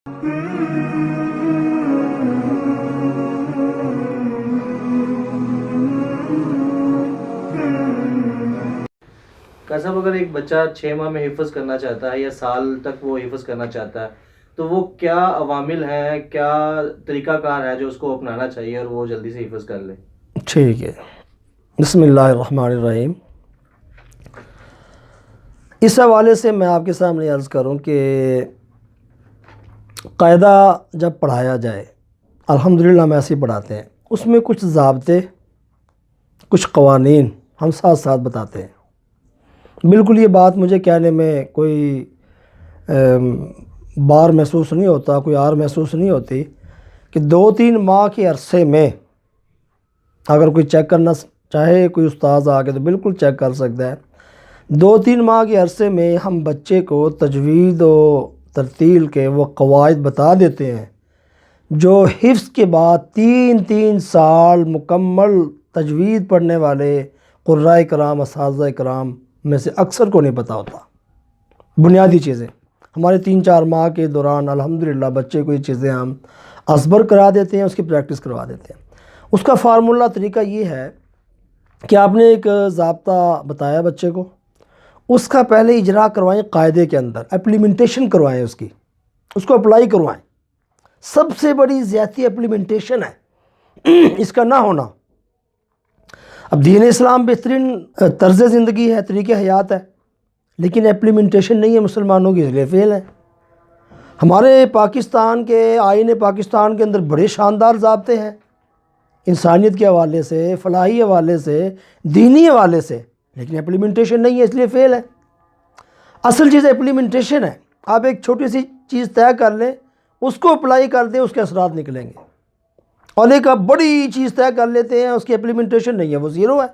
صاحب اگر ایک بچہ 6 ماہ میں حفظ کرنا چاہتا ہے یا سال تک وہ حفظ کرنا چاہتا ہے تو وہ کیا عوامل ہیں، کیا طریقہ کار ہے جو اس کو اپنانا چاہیے اور وہ جلدی سے حفظ کر لے؟ ٹھیک ہے، بسم اللہ الرحمن الرحیم۔ اس حوالے سے میں آپ کے سامنے عرض کروں کہ قاعدہ جب پڑھایا جائے، الحمدللہ ہم ایسے ہی پڑھاتے ہیں، اس میں کچھ ضابطے، کچھ قوانین ہم ساتھ ساتھ بتاتے ہیں۔ بالکل یہ بات مجھے کہنے میں کوئی بار محسوس نہیں ہوتا، کوئی آر محسوس نہیں ہوتی کہ 2-3 ماہ کے عرصے میں اگر کوئی چیک کرنا چاہے، کوئی استاذ آ کے تو بالکل چیک کر سکتا ہے، 2-3 ماہ کے عرصے میں ہم بچے کو تجوید و ترتیل کے وہ قواعد بتا دیتے ہیں جو حفظ کے بعد 3 سال مکمل تجوید پڑھنے والے قراء کرام، اساتذہ کرام میں سے اکثر کو نہیں پتہ ہوتا۔ بنیادی چیزیں ہمارے 3-4 ماہ کے دوران الحمدللہ بچے کو یہ چیزیں ہم ازبر کرا دیتے ہیں، اس کی پریکٹس کروا دیتے ہیں۔ اس کا فارمولہ طریقہ یہ ہے کہ آپ نے ایک ضابطہ بتایا بچے کو، اس کا پہلے اجرا کروائیں، قاعدے کے اندر ایپلیمنٹیشن کروائیں، اس کو اپلائی کروائیں۔ سب سے بڑی زیادتی ایپلیمنٹیشن ہے، اس کا نہ ہونا۔ اب دین اسلام بہترین طرز زندگی ہے، طریقہ حیات ہے، لیکن ایپلیمنٹیشن نہیں ہے مسلمانوں کی، اس لیے فیل ہے۔ ہمارے پاکستان کے آئین پاکستان کے اندر بڑے شاندار ضابطے ہیں، انسانیت کے حوالے سے، فلاحی حوالے سے، دینی حوالے سے، لیکن ایپلیمنٹیشن نہیں ہے، اس لیے فیل ہے۔ اصل چیز ایپلیمنٹیشن ہے۔ آپ ایک چھوٹی سی چیز طے کر لیں، اس کو اپلائی کر دیں، اس کے اثرات نکلیں گے، اور ایک آپ بڑی چیز طے کر لیتے ہیں، اس کی ایپلیمنٹیشن نہیں ہے، وہ زیرو ہے،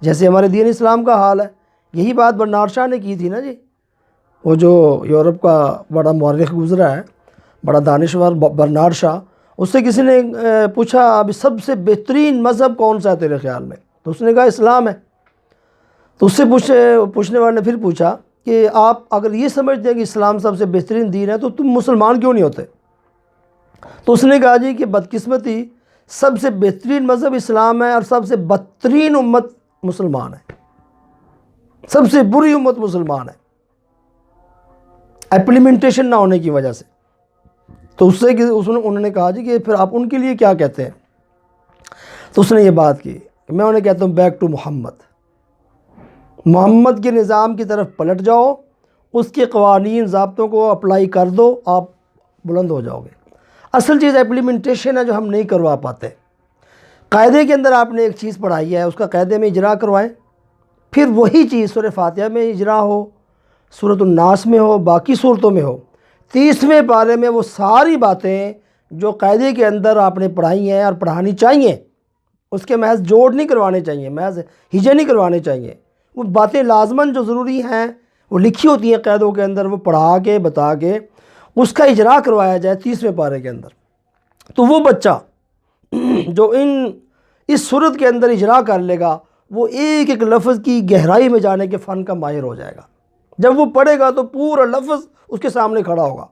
جیسے ہمارے دین اسلام کا حال ہے۔ یہی بات برنارڈ شاہ نے کی تھی نا جی، وہ جو یورپ کا بڑا مورخ گزرا ہے، بڑا دانشور برنارڈ شاہ، اس سے کسی نے پوچھا ابھی سب سے بہترین مذہب کون سا ہے تیرے خیال میں؟ تو اس نے کہا اسلام ہے۔ تو اس سے پوچھنے والے نے پھر پوچھا کہ آپ اگر یہ سمجھتے ہیں کہ اسلام سب سے بہترین دین ہے تو تم مسلمان کیوں نہیں ہوتے؟ تو اس نے کہا جی کہ بدقسمتی سب سے بہترین مذہب اسلام ہے اور سب سے بدترین امت مسلمان ہے، سب سے بری امت مسلمان ہے، ایپلیمنٹیشن نہ ہونے کی وجہ سے۔ تو انہوں نے کہا جی کہ پھر آپ ان کے لیے کیا کہتے ہیں؟ تو اس نے یہ بات کی کہ میں انہیں کہتا ہوں بیک ٹو محمد کے نظام کی طرف پلٹ جاؤ، اس کے قوانین ضابطوں کو اپلائی کر دو، آپ بلند ہو جاؤ گے۔ اصل چیز ایپلیمنٹیشن ہے جو ہم نہیں کروا پاتے۔ قاعدے کے اندر آپ نے ایک چیز پڑھائی ہے، اس کا قاعدے میں اجرا کروائیں، پھر وہی چیز سورہ فاتحہ میں اجرا ہو، سورۃ الناس میں ہو، باقی صورتوں میں ہو، 30ویں پارے میں وہ ساری باتیں جو قاعدے کے اندر آپ نے پڑھائی ہیں اور پڑھانی چاہیے، اس کے محض جوڑ نہیں کروانے چاہیے، محض ہجے نہیں کروانے چاہیے، وہ باتیں لازماً جو ضروری ہیں وہ لکھی ہوتی ہیں قاعدوں کے اندر، وہ پڑھا کے بتا کے اس کا اجرا کروایا جائے 30ویں پارے کے اندر، تو وہ بچہ جو اس صورت کے اندر اجرا کر لے گا وہ ایک ایک لفظ کی گہرائی میں جانے کے فن کا ماہر ہو جائے گا۔ جب وہ پڑھے گا تو پورا لفظ اس کے سامنے کھڑا ہوگا،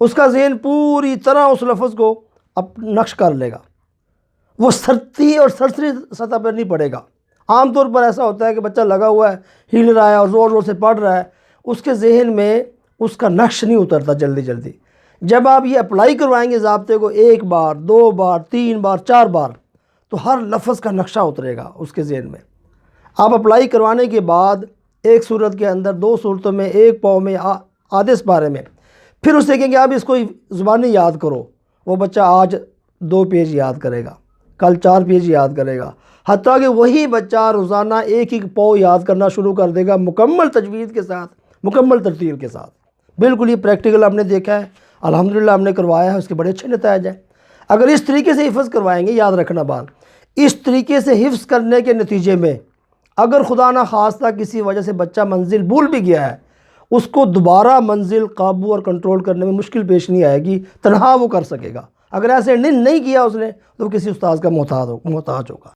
اس کا ذہن پوری طرح اس لفظ کو نقش کر لے گا، وہ سطحی اور سرسری سطح پر نہیں پڑھے گا۔ عام طور پر ایسا ہوتا ہے کہ بچہ لگا ہوا ہے، ہل رہا ہے اور زور زور سے پڑھ رہا ہے، اس کے ذہن میں اس کا نقش نہیں اترتا جلدی۔ جب آپ یہ اپلائی کروائیں گے ضابطے کو 1 بار، 2 بار، 3 بار، 4 بار، تو ہر لفظ کا نقشہ اترے گا اس کے ذہن میں۔ آپ اپلائی کروانے کے بعد ایک صورت کے اندر 2 صورتوں میں، 1 پاؤں میں، آدھے سپارے میں، پھر اس سے کہیں گے آپ اس کو زبانی یاد کرو، وہ بچہ آج 2 پیج یاد کرے گا، کل 4 پیج یاد کرے گا، حتیٰ کہ وہی بچہ روزانہ 1 پاؤں یاد کرنا شروع کر دے گا، مکمل تجوید کے ساتھ، مکمل ترتیل کے ساتھ۔ بالکل یہ پریکٹیکل ہم نے دیکھا ہے، الحمدللہ ہم نے کروایا ہے، اس کے بڑے اچھے نتائج ہیں۔ اگر اس طریقے سے حفظ کروائیں گے، یاد رکھنا بات، اس طریقے سے حفظ کرنے کے نتیجے میں اگر خدا نہ خواستہ کسی وجہ سے بچہ منزل بھول بھی گیا ہے، اس کو دوبارہ منزل قابو اور کنٹرول کرنے میں مشکل پیش نہیں آئے گی، تنہا وہ کر سکے گا۔ اگر ایسے نہیں کیا اس نے تو وہ کسی استاذ کا محتاج ہوگا۔